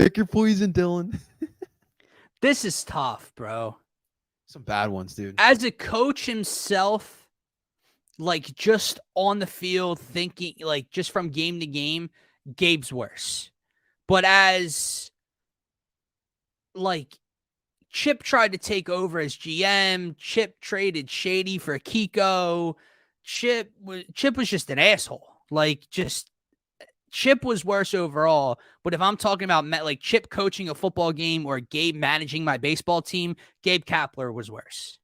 Pick your poison, Dylan. This is tough, bro. Some bad ones, dude. As a coach himself, like just on the field, thinking like just from game to game, Gabe's worse. But as like Chip tried to take over as GM, Chip traded Shady for Kiko. Chip was just an asshole. Like just Chip was worse overall, but if I'm talking about like Chip coaching a football game or Gabe managing my baseball team, Gabe Kapler was worse.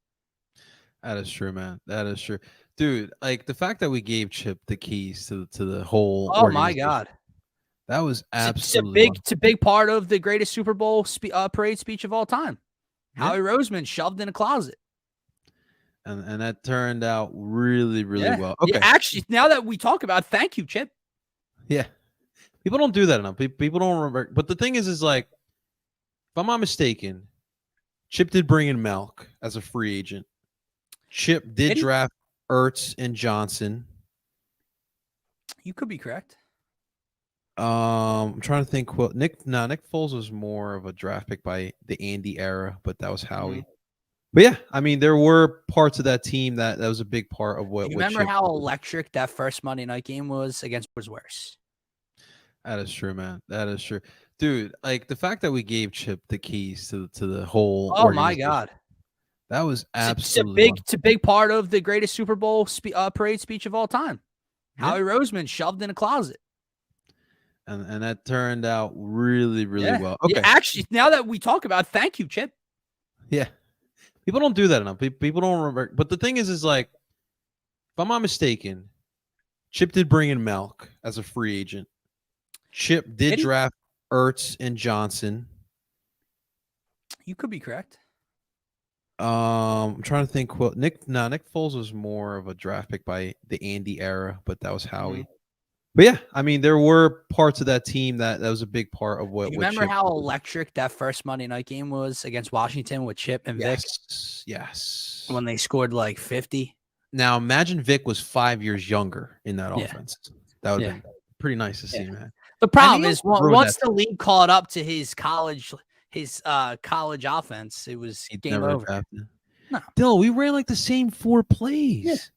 That is true, man. That is true, dude. Like the fact that we gave Chip the keys to the whole Oh my organization. God, That was absolutely it's a big part of the greatest Super Bowl parade speech of all time. Yeah. Howie Roseman shoved in a closet, and that turned out really well. Okay, yeah, actually, now that we talk about, thank you, Chip. Yeah. People don't do that enough. People don't remember. But the thing is like, if I'm not mistaken, Chip did bring in Melk as a free agent. Chip did draft Ertz and Johnson. You could be correct. I'm trying to think. Well, Nick Foles was more of a draft pick by the Andy era, but that was Howie. Mm-hmm. But yeah, I mean, there were parts of that team that was a big part of what. You remember how electric that first Monday night game was was worse. That is true, man. That is true, dude. Like the fact that we gave Chip the keys to the whole. Oh my God, that was absolutely it's a big part of the greatest Super Bowl parade speech of all time. Yeah. Howie Roseman shoved in a closet, and that turned out really well. Okay, yeah, actually, now that we talk about, thank you, Chip. Yeah, people don't do that enough. People don't remember. But the thing is like, if I'm not mistaken, Chip did bring in Melk as a free agent. Chip did draft Ertz and Johnson. You could be correct. I'm trying to think. Well, Nick Foles was more of a draft pick by the Andy era, but that was Howie. Mm-hmm. But yeah, I mean, there were parts of that team that was a big part of what. You remember how electric that first Monday night game was against Washington with Chip and Vic? Yes. When they scored like 50. Now imagine Vic was 5 years younger in that offense. That would have been pretty nice to see, man. The problem is once the league caught up to his college offense, it was game over. No, Dill, we ran like the same 4 plays.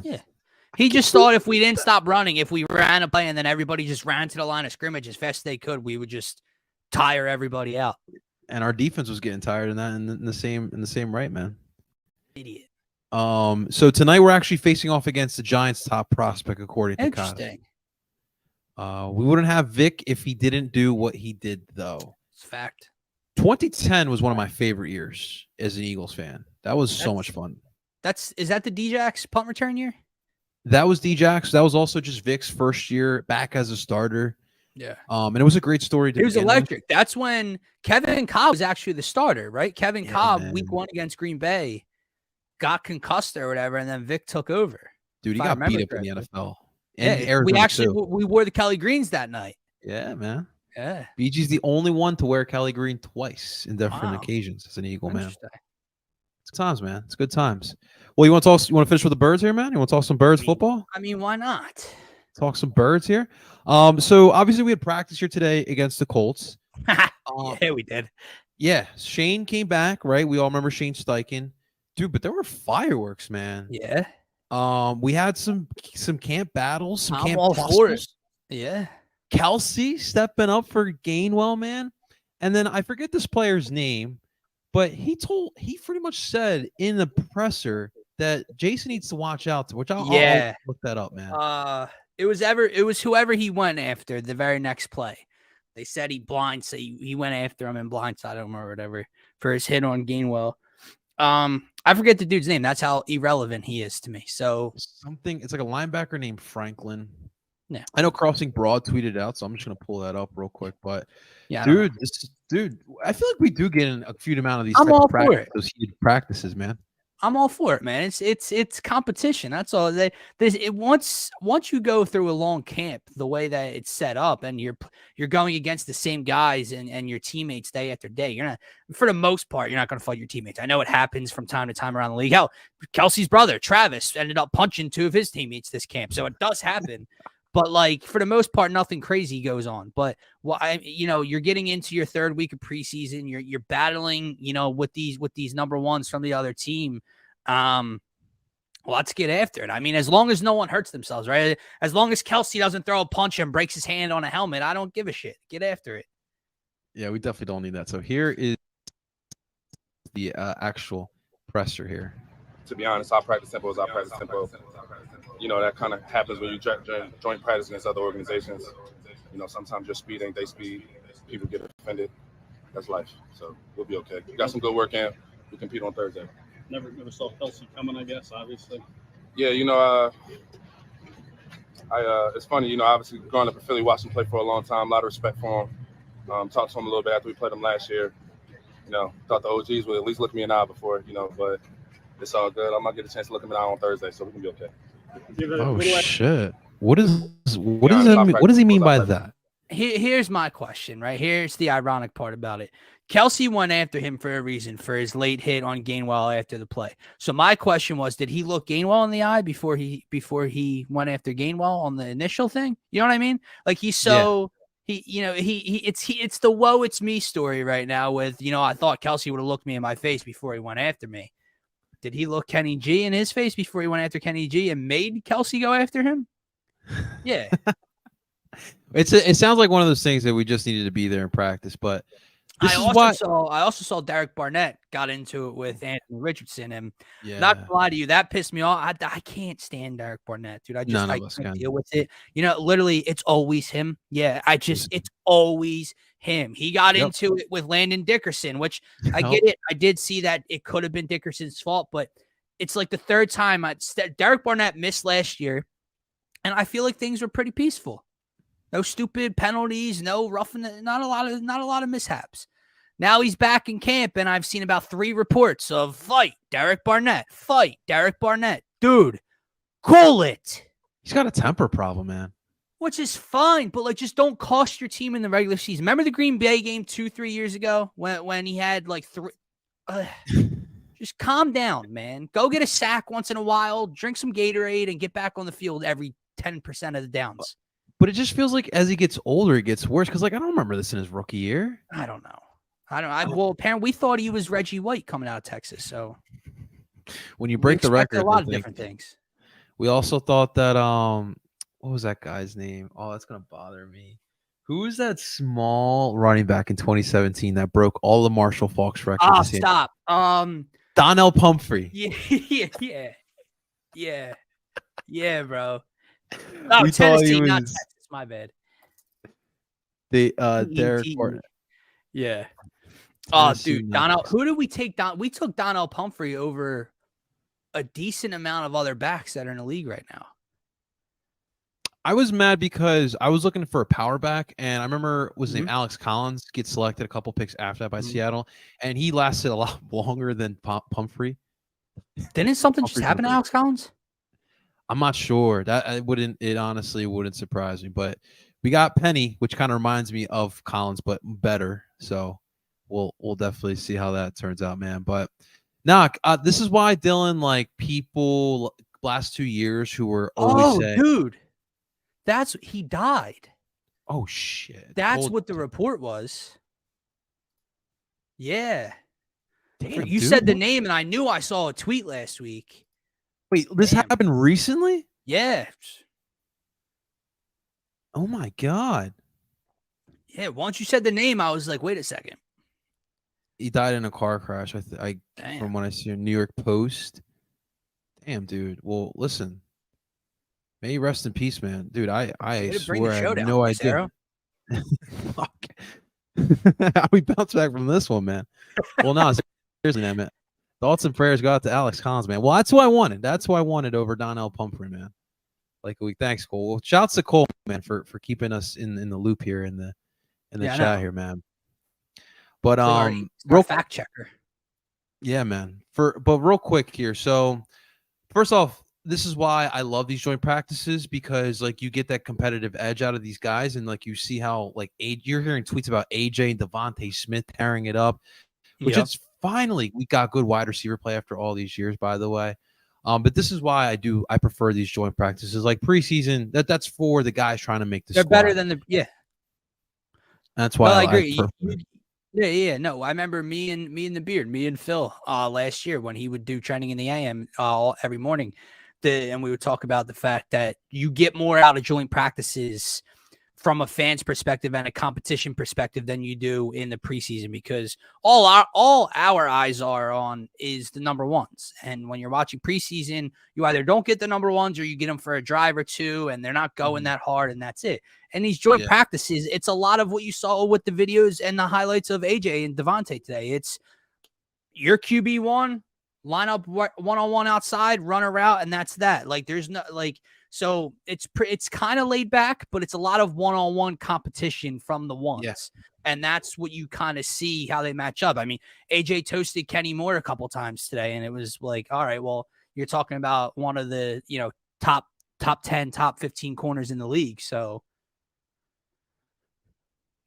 Yeah. He just thought if we didn't stop running, if we ran a play and then everybody just ran to the line of scrimmage as fast as they could, we would just tire everybody out. And our defense was getting tired in that in the same right, man. Idiot. So tonight we're actually facing off against the Giants' top prospect, according to Interesting. We wouldn't have Vic if he didn't do what he did, though. It's fact. 2010 was one of my favorite years as an Eagles fan. That was so much fun. Is that the D-Jax punt return year? That was D-Jax. That was also just Vic's first year back as a starter. Yeah. And it was a great story. It was electric. That's when Kevin Cobb was actually the starter, right? Kevin Cobb, man. Week 1 against Green Bay, got concussed or whatever, and then Vic took over. Dude, he got beat up in the NFL. Yeah, we wore the Kelly Greens that night. Yeah, man. Yeah. BG's the only one to wear Kelly Green twice in different occasions as an Eagle, man. It's good times, man. It's good times. Well, you want to finish with the birds here, man? You want to talk some birds football? I mean, why not? Talk some birds here. So obviously we had practice here today against the Colts. Yeah, we did. Yeah, Shane came back, right? We all remember Shane Steichen. Dude, but there were fireworks, man. Yeah. We had some camp battles, some camp tussles. Yeah. Kelsey stepping up for Gainwell, man. And then I forget this player's name, but he pretty much said in the presser that Jason needs to watch out to, which I'll look that up, man. It was whoever he went after the very next play. They said he went after him in blindside him or whatever for his hit on Gainwell. I forget the dude's name. That's how irrelevant he is to me. So it's like a linebacker named Franklin. Yeah. I know Crossing Broad tweeted out, so I'm just gonna pull that up real quick. But yeah, dude, I feel like we do get in a few amount of these those heated practices, man. I'm all for it, man. It's competition. That's all. Once you go through a long camp, the way that it's set up, and you're going against the same guys and your teammates day after day, for the most part, you're not going to fight your teammates. I know it happens from time to time around the league. Hell, Kelsey's brother Travis ended up punching 2 of his teammates this camp, so it does happen. But like for the most part, nothing crazy goes on. But you're getting into your third week of preseason. You're battling, with these number ones from the other team. Let's get after it. I mean, as long as no one hurts themselves, right? As long as Kelsey doesn't throw a punch and breaks his hand on a helmet, I don't give a shit. Get after it. Yeah, we definitely don't need that. So here is the actual presser here. To be honest, our practice tempo is our practice tempo. That kind of happens when you joint practice against other organizations. Sometimes your speed ain't their speed. People get offended. That's life. So we'll be okay. We got some good work in. We compete on Thursday. Never saw Kelsey coming, I guess, obviously. Yeah, it's funny, obviously growing up in Philly, watching him play for a long time, a lot of respect for him. Talked to him a little bit after we played him last year. Thought the OGs would at least look me in the eye before, but it's all good. I'm going to get a chance to look him in the eye on Thursday, so we can be okay. Oh, shit. What does he mean by that? Here's my question, right? Here's the ironic part about it. Kelsey went after him for a reason, for his late hit on Gainwell after the play. So my question was, did he look Gainwell in the eye before he went after Gainwell on the initial thing? You know what I mean? Like it's the woe it's me story right now with, I thought Kelsey would have looked me in my face before he went after me. Did he look Kenny G in his face before he went after Kenny G and made Kelsey go after him? Yeah. It sounds like one of those things that we just needed to be there in practice, but I also saw Derek Barnett got into it with Anthony Richardson, and not to lie to you, that pissed me off. I can't stand Derek Barnett, dude. I can't deal with it. Literally, it's always him. Yeah, it's always him. He got into it with Landon Dickerson, which I get it. I did see that it could have been Dickerson's fault, but it's like the third time Derek Barnett missed last year, and I feel like things were pretty peaceful. No stupid penalties, no roughing, not a lot of mishaps. Now he's back in camp, and I've seen about 3 reports of fight Derek Barnett. Dude, cool it. He's got a temper problem, man. Which is fine, but just don't cost your team in the regular season. Remember the Green Bay game 2-3 years ago when he had 3. Just calm down, man. Go get a sack once in a while, drink some Gatorade, and get back on the field every 10% of the downs. But it just feels like as he gets older, it gets worse. Because I don't remember this in his rookie year. I don't know. Well, apparently we thought he was Reggie White coming out of Texas. So when you break the record, a lot of different things. We also thought that what was that guy's name? Oh, that's gonna bother me. Who was that small running back in 2017 that broke all the Marshall Faulk's records? Oh, stop. Donnell Pumphrey. Yeah, bro. Oh, Tennessee, not Texas. My bad. Derek. Yeah. Oh, dude, Donnell. Who did we take down? We took Donnell Pumphrey over a decent amount of other backs that are in the league right now. I was mad because I was looking for a power back, and I remember his name Alex Collins get selected a couple picks after that by Seattle, and he lasted a lot longer than Pumphrey. Didn't something just happen to Alex Collins? I'm not sure. It honestly wouldn't surprise me, but we got Penny, which kind of reminds me of Collins, but better. So we'll definitely see how that turns out, man. But this is why Dylan, people last 2 years who were always saying, dude, he died. Oh shit. That's what the report was. Yeah. Damn, you said the name, and I knew I saw a tweet last week. Wait, this happened recently? Yeah. Oh my god. Yeah, once you said the name, I was like, wait a second. He died in a car crash. From what I see in New York Post. Damn, dude. Well, listen. May you rest in peace, man. Dude, I swear I have no idea. Fuck. How we bounce back from this one, man? Well, no, seriously, man. Thoughts and prayers go out to Alex Collins, man. Well, that's who I wanted. That's who I wanted over Donnell Pumphrey, man. Thanks, Cole. Well, shouts to Cole, man, for keeping us in the loop here in the chat here, man. But real fact checker. Yeah, man. But real quick here. So first off, this is why I love these joint practices, because you get that competitive edge out of these guys, and you see how you're hearing tweets about AJ and Devontae Smith tearing it up, which it's finally we got good wide receiver play after all these years, by the way. But this is why I prefer these joint practices. Like preseason, that's for the guys trying to make the They're squad. better than That's Well, why I agree. prefer. Yeah. No, I remember me and the beard, me and Phil, last year when he would do training in the AM every morning, and we would talk about the fact that you get more out of joint practices from a fan's perspective and a competition perspective than you do in the preseason, because all our eyes are on is the number ones. And when you're watching preseason, you either don't get the number ones or you get them for a drive or two and they're not going that hard, and that's it. And these joint practices, it's a lot of what you saw with the videos and the highlights of AJ and Devontae today. It's your QB1, line up one-on-one outside, run a route, and that's that. Like there's no so it's kind of laid back, but it's a lot of one-on-one competition from the ones. Yeah. And that's what you kind of see how they match up. I mean, AJ toasted Kenny Moore a couple times today, and it was like, all right, well, you're talking about one of the, top 10, top 15 corners in the league. So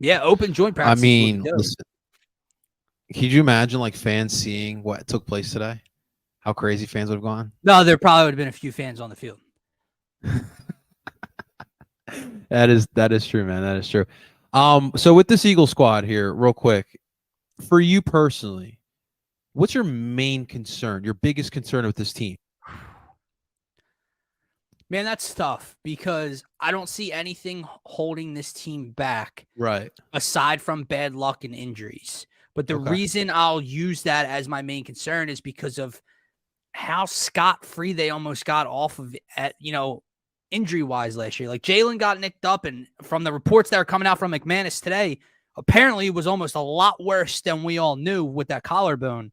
yeah, open joint practice. I mean, listen, could you imagine like fans seeing what took place today? How crazy fans would have gone? No, there probably would have been a few fans on the field. That is true, man. That is true. So with this Eagle squad here, real quick, for you personally, what's your main concern, your biggest concern with this team? Man, that's tough because I don't see anything holding this team back, right, aside from bad luck and injuries. But the reason I'll use that as my main concern is because of how scot-free they almost got off of it, injury-wise last year. Like Jalen got nicked up, and from the reports that are coming out from McManus today, apparently it was almost a lot worse than we all knew with that collarbone.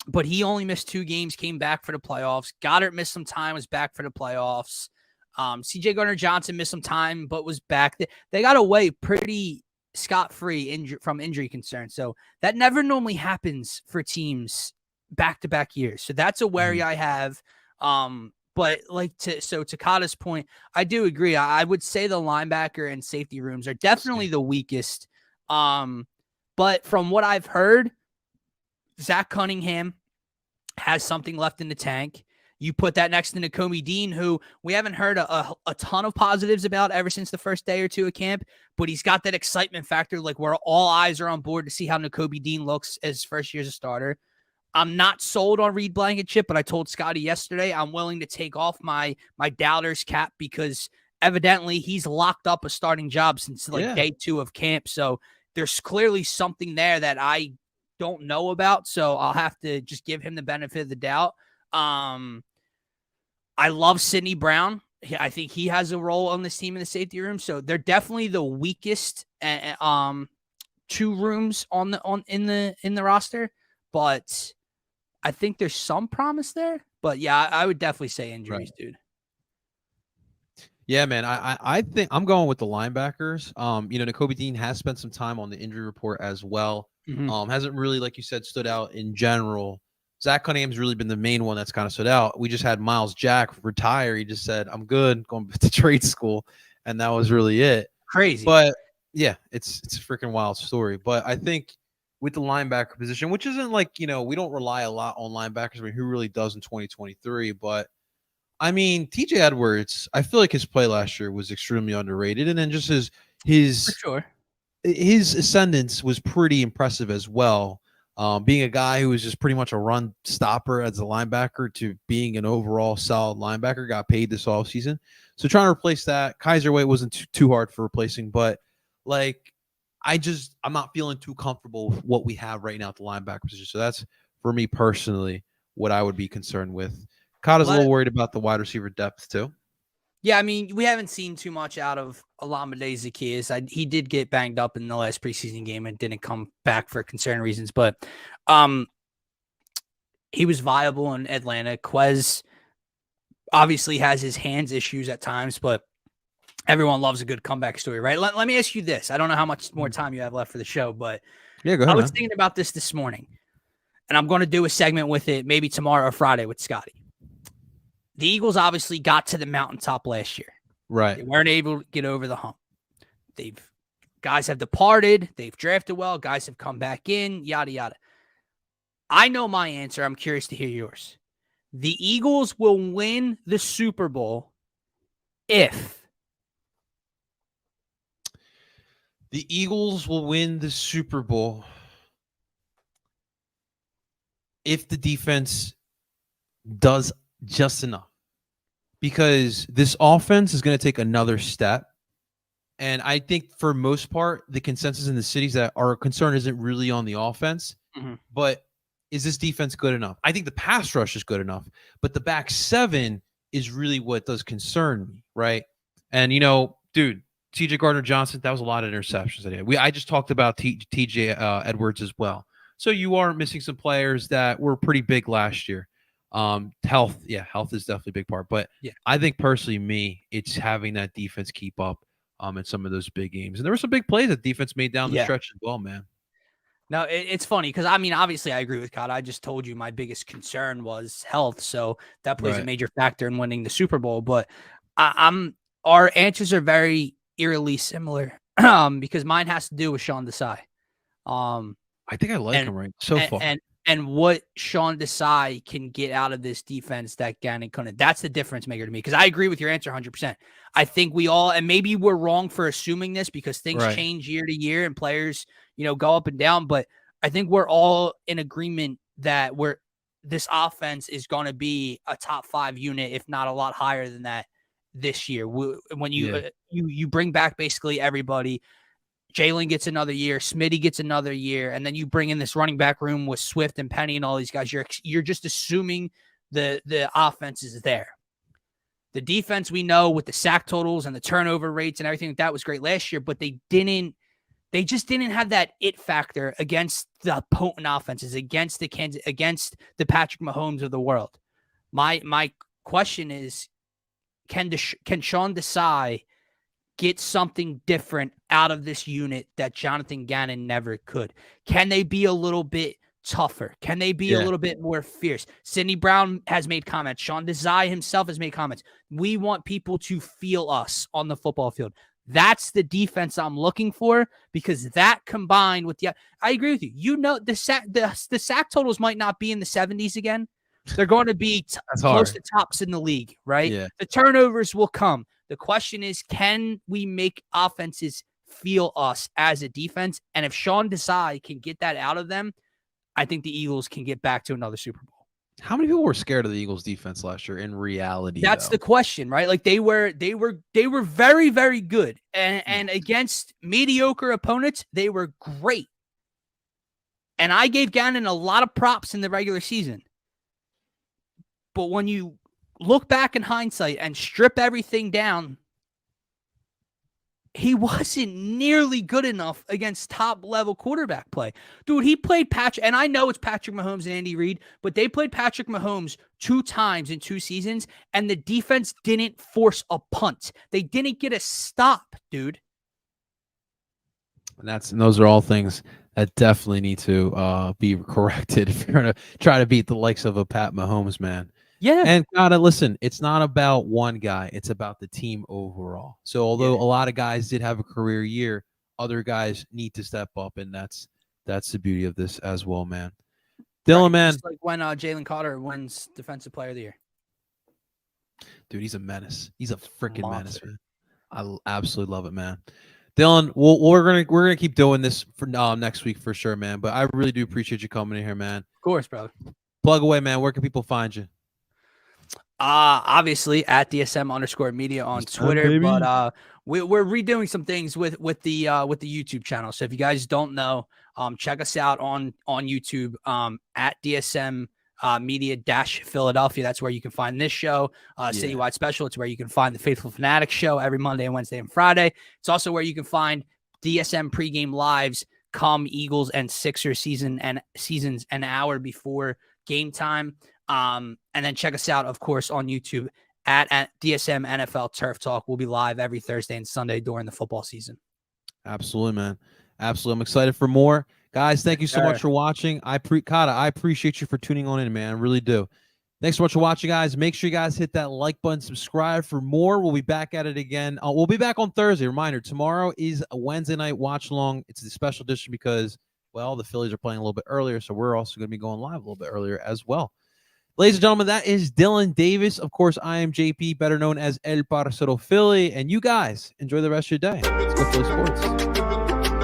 But he only missed 2 games, came back for the playoffs. Goddard missed some time, was back for the playoffs. CJ Gardner-Johnson missed some time, but was back. They got away pretty scot-free from injury concerns. So that never normally happens for teams back-to-back years. So that's a worry I have. But to Kata's point, I do agree. I would say the linebacker and safety rooms are definitely the weakest. But from what I've heard, Zach Cunningham has something left in the tank. You put that next to Nakobe Dean, who we haven't heard a ton of positives about ever since the first day or two of camp, but he's got that excitement factor, like where all eyes are on board to see how Nakobe Dean looks as first year as a starter. I'm not sold on Reed Blankenship, but I told Scotty yesterday I'm willing to take off my doubters cap because evidently he's locked up a starting job since day 2 of camp. So there's clearly something there that I don't know about. So I'll have to just give him the benefit of the doubt. I love Sidney Brown. I think he has a role on this team in the safety room. So they're definitely the weakest 2 rooms in the roster, but I think there's some promise there. But yeah, I would definitely say injuries, dude. Yeah, man. I think I'm going with the linebackers. Nakobe Dean has spent some time on the injury report as well. Hasn't really, like you said, stood out in general. Zach Cunningham's really been the main one that's kind of stood out. We just had Miles Jack retire. He just said, I'm good, going to trade school. And that was really it. Crazy. But yeah, it's a freaking wild story. But I think with the linebacker position, which isn't like, we don't rely a lot on linebackers. I mean, who really does in 2023? But I mean, TJ Edwards, I feel like his play last year was extremely underrated. And then just his ascendance was pretty impressive as well. Being a guy who was just pretty much a run stopper as a linebacker to being an overall solid linebacker, got paid this offseason. So trying to replace that, Kaiser White wasn't too hard for replacing, but I'm not feeling too comfortable with what we have right now at the linebacker position. So that's, for me personally, what I would be concerned with. Kata's a little worried about the wide receiver depth too. Yeah, I mean, we haven't seen too much out of Olamide Zaccheaus. He did get banged up in the last preseason game and didn't come back for concern reasons, but he was viable in Atlanta. Quez obviously has his hands issues at times, but everyone loves a good comeback story, right? Let me ask you this. I don't know how much more time you have left for the show, but yeah, go ahead, I was thinking about this morning, and I'm going to do a segment with it maybe tomorrow or Friday with Scotty. The Eagles obviously got to the mountaintop last year. Right. They weren't able to get over the hump. Guys have departed. They've drafted well. Guys have come back in, yada, yada. I know my answer. I'm curious to hear yours. The Eagles will win the Super Bowl if the Eagles will win the Super Bowl if the defense does just enough. Because this offense is going to take another step. And I think for most part, the consensus in the cities that our concern isn't really on the offense, but is this defense good enough? I think the pass rush is good enough, but the back seven is really what does concern me, right? And, you know, dude, TJ Gardner-Johnson, that was a lot of interceptions. I just talked about TJ Edwards as well. So you are missing some players that were pretty big last year. Health is definitely a big part. But I think personally, it's having that defense keep up in some of those big games. And there were some big plays that defense made down the stretch as well, man. No, it's funny because, I mean, obviously I agree with Cod. I just told you my biggest concern was health. So that plays a major factor in winning the Super Bowl. But our answers are very eerily similar because mine has to do with Sean Desai. I think I like him right so far. And what Sean Desai can get out of this defense that Gannon couldn't. That's the difference maker to me, because I agree with your answer 100%. I think we all, and maybe we're wrong for assuming this because things change year to year and players, go up and down. But I think we're all in agreement that this offense is going to be a top 5 unit, if not a lot higher than that this year. When you bring back basically everybody. Jalen gets another year, Smitty gets another year, and then you bring in this running back room with Swift and Penny and all these guys. You're just assuming the offense is there. The defense, we know, with the sack totals and the turnover rates and everything like that was great last year, but they just didn't have that it factor against the potent offenses, against the Patrick Mahomes of the world. My question is, can Sean Desai get something different out of this unit that Jonathan Gannon never could? Can they be a little bit tougher? Can they be a little bit more fierce? Sidney Brown has made comments. Sean Desai himself has made comments. We want people to feel us on the football field. That's the defense I'm looking for, because that combined with I agree with you. The sack totals might not be in the 70s again. They're going to be close to tops in the league, right? Yeah. The turnovers will come. The question is, can we make offenses feel us as a defense? And if Sean Desai can get that out of them, I think the Eagles can get back to another Super Bowl. How many people were scared of the Eagles defense last year in reality? That's the question, right? Like they were very, very good. And against mediocre opponents, they were great. And I gave Gannon a lot of props in the regular season. But when you look back in hindsight and strip everything down, he wasn't nearly good enough against top-level quarterback play. Dude, he played Patrick, and I know it's Patrick Mahomes and Andy Reid, but they played Patrick Mahomes 2 times in 2 seasons, and the defense didn't force a punt. They didn't get a stop, dude. And those are all things that definitely need to be corrected if you're going to try to beat the likes of a Pat Mahomes, man. Yeah. And gotta listen, it's not about one guy, it's about the team overall. So although a lot of guys did have a career year, other guys need to step up, and that's the beauty of this as well, man. Dylan, man. Just like when Jalen Carter wins Defensive Player of the Year. Dude, he's a menace. He's a freaking menace, man. I absolutely love it, man. Dylan, we're gonna keep doing this for next week for sure, man. But I really do appreciate you coming in here, man. Of course, brother. Plug away, man. Where can people find you? Obviously at DSM_media on Twitter, but we're redoing some things with the YouTube channel. So if you guys don't know, check us out on YouTube at DSM Media Philadelphia. That's where you can find this show, Citywide Special. It's where you can find the Faithful Fanatics show every Monday and Wednesday and Friday. It's also where you can find DSM pregame lives come Eagles and Sixers seasons an hour before game time. And then check us out, of course, on YouTube at DSM NFL Turf Talk. We'll be live every Thursday and Sunday during the football season. Absolutely, man. Absolutely. I'm excited for more. Guys, thank you so much for watching. Kata, I appreciate you for tuning on in, man. I really do. Thanks so much for watching, guys. Make sure you guys hit that like button, subscribe for more. We'll be back at it again. We'll be back on Thursday. Reminder, tomorrow is a Wednesday night watch along. It's the special edition because, well, the Phillies are playing a little bit earlier, so we're also going to be going live a little bit earlier as well. Ladies and gentlemen, that is Dylan Davis. Of course, I am JP, better known as El Parcero Philly. And you guys enjoy the rest of your day. Let's go Philly Sports.